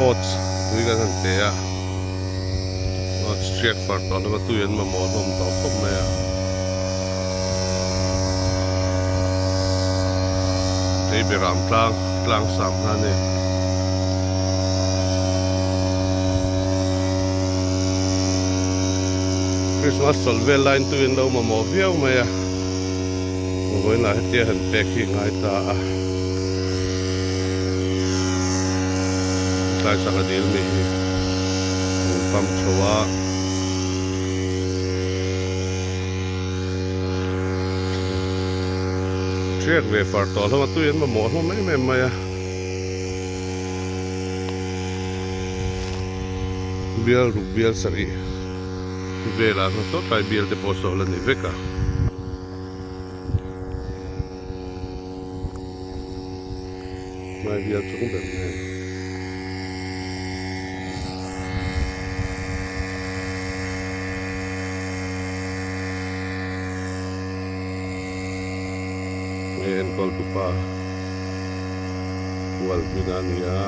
oats tui kan han te a oats check far to la tu yen ma mo hom to khom na ya te be ram tlang sam na ne Christmas solve line tu yen lo ma mo viau ma ya mo voi na te han pe ki ngai ta a sai sa ka dil mi pam chowa check ve far to la tu yen ma mo ho me ma ya bial sari vela no to kai biel de poso la ni veka mai biel chung ben ne en kol tu pa wal binania